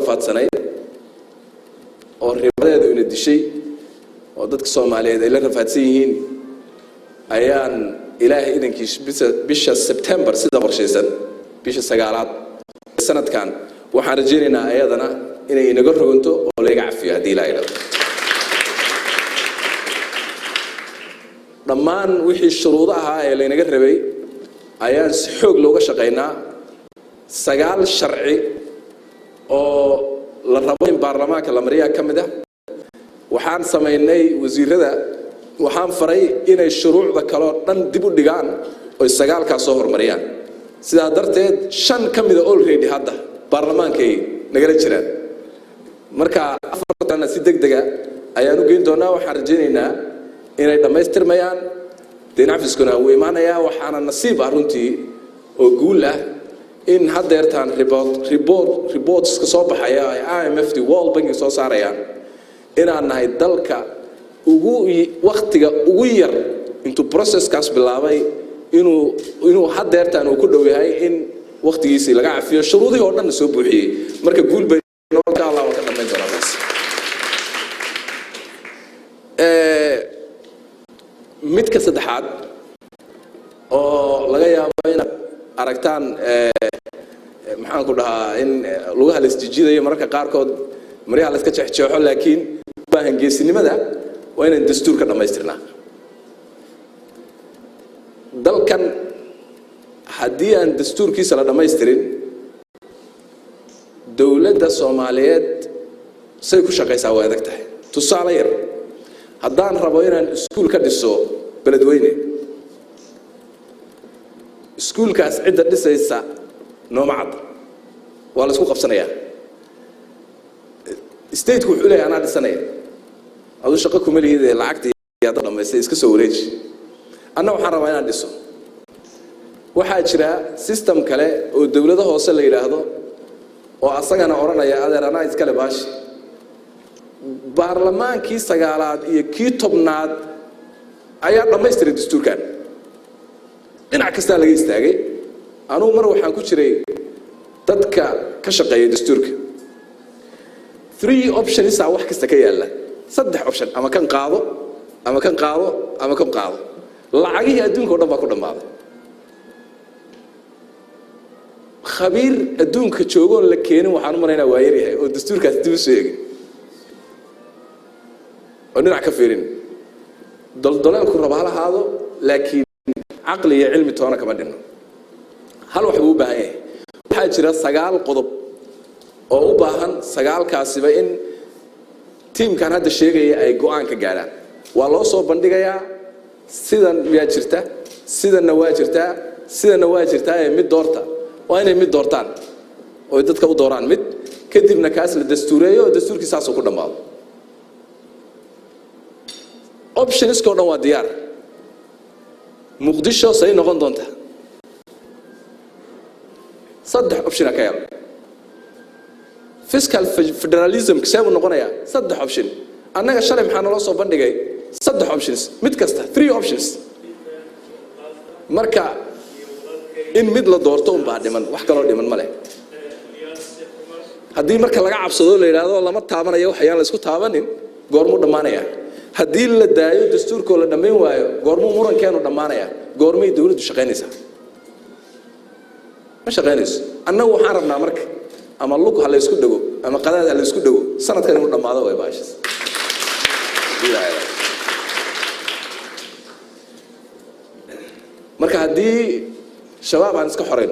rafaad sanay oo ribadeedu ina dishay oo dadka Soomaaliyeed ay la rafaadsan yihiin ayaan ilaahay idankiis bisha September sida qorshaysan bisha 9aad sanadkan waxaan rajaynaynaa ayadana inay inaga rogonto oo laga cafiyo hadii la ilaaliyo dhammaan wixii shuruudaha ee la inaga rabay ayaan si xoog looga shaqeynaa 9 sharci oo la rabo in baarlamaanka la mariyaa kamid ah waxaan sameeynay wasiirada waxaan faray inay shuruucda kale oo dhan dib u dhigaan oo 9 ka soo hormariyaan sidaa darteed 5 kamid ah already hadda baarlamaankay nagala jiraan marka afartana si degdega ayaan u geyn doonaa waxaan rajaynaynaa inay dhamaystirmayaan dinafiskuna uu iimaanaya waxaana nasiib ah runtii oo guul ah in hadeertaan reports ka soo baxaya ay IMF World Bank soo saarayaan inaan nahay dalka ugu waqtiga ugu yar intuu process-kaas bilaabay inuu hadeertaan uu ku dhow yahay in waqtigiisii laga cafiyo shuruudii oo dhan soo buuxiyay marka guul bay noqonaysaa Allah ka dhameyn doonaa midka saddexaad oo laga yaabo in aragtaan maxaan ku dhahaa in lagu halisjijidayo marka qaar kood mariyaha la iska jeexjeexo laakiin baahan geesinimada waa inaan dastuurka dhamaystirnaa dalkan haddii aan dastuurkiisa la dhamaystirin dawladda Soomaaliyeed say ku shaqeysaa waa adag tahay tusaale yar haddaan rabo inaan iskuul ka dhiso beledweyne iskuulkaas cidda dhisaysa noomacad waa la isku qabsanayaa state-ku wuxuu leeyahay anaa dhisanaya adu shaqo kuma leeyahay lacagta iyo dhamaystay iska soo wareeji anna waxaan rabaa inaan dhiso waxaa jira system kale oo dawladda hoose la yiraahdo oo asagana oranaya adeer anaa iskale baashi baarlamaankii 9aad iyo kii 10aad ayaa dhamaystiray dastuurkan dhinac kasta laga istaagay anuu mar waxaan ku jiray dadka ka shaqeeya dastuurka 3 options wax kasta ka yaala 3 option ama kan qaado ama kan qaado ama kan qaado lacagihii adduunka oo dhan baa ku dhamaaday khabiir adduunka joogo la keenin waxaan u maraynaa waa yar yahay oo dastuurkaas dib u soo eegay ونرجع كفيرين دولان كربها على هذا لكن عقلي علمي تونا كمان دينه هل وحبوا بهاي حاجة سجال قطب أو بهن سجال كاسبين تيم كان هذا الشيء أي جوان كجالا والله صوب بندقيا سيدا بيجرته سيدا نواجرته مد دورتا وأنا مد دورتان ويدتك دوران مد كدبنا كاس للدستورية والدستور كيساسو كنا مال options كنا وديار مقدشة سين نقول دونته صدق option كيال fiscal federalism كسبب نقولنا يا صدق option أنا كشرب حنا الله صوب بندقي صدق options متكسته 3 options مركا إن مدل دورتهم بعد من وحكلوا دي من ماله هدي مركا لقى عبصدوا اللي هذا والله ما تابنا يو حيان لسكو تابنين قرمو دمانة يا هدي اللي دايو دستور كله دمين وايو قرمو مرن كانوا دمانة يا قرمي دولة شقينيسا ما شقينيس أنا وحاربنا مرك أما اللوك هلا يسكت دقو أما قداد هلا يسكت دقو سنة كانوا دمانة واي باشس مرك هدي شباب عن سك حرين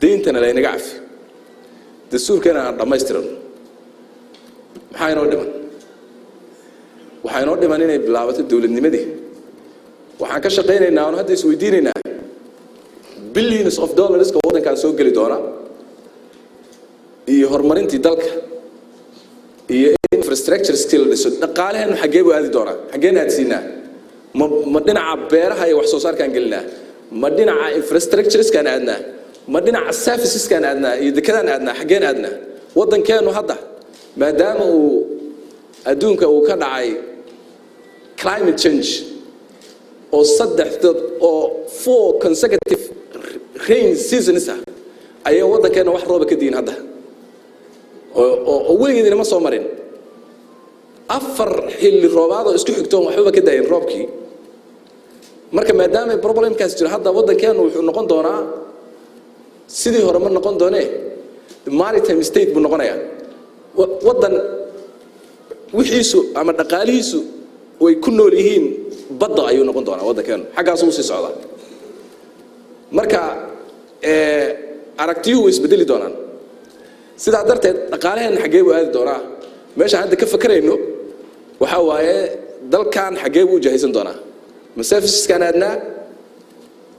دينتنا لا ينقعف دستور كان ما يسترن محاين ودمن وحين ودمن إني بلعبة الدولة النمدي وحن كشقينا إنه هذا سويديننا billions of dollars كوضن كان سوق لدونا يهرمرين تدلك infrastructure skill لسود نقالها إنه حجيبوا هذه دونا حجينا هتسينا مدينة عبارة هاي وحصوصار كان قلنا مدينة infrastructure كان عندنا مدينة services كان عندنا كذا عندنا حجينا عندنا وضن كانوا هذا ما دام أدونك وكان عاي climate change أو صدق أو 4 consecutive rain seasons أيه وضن كانوا واحد روبك الدين هذا weligeedina ma soo marin afar xilli roobaad oo isku xigtoon waxba ka daayeen roobkii marka maadaama problemkaas jiro hadda wadankeenu wuxuu noqon doonaa sidii hore ma noqon doonee maritime state buu noqonayaa wadan wixiisu ama dhaqaalihiisu way ku nool yihiin badda ayuu noqon doonaa wadankeenu xaggaas uu sii socdaa marka aragtiyuhu way isbedeli doonaan sidaa darteed dhaqaalaheena xaggee buu aadi doonaa meeshaan hadda ka fakarayno waxa waaye dalkan xaggee buu u jahaysan doonaa ma serviceskan aadnaa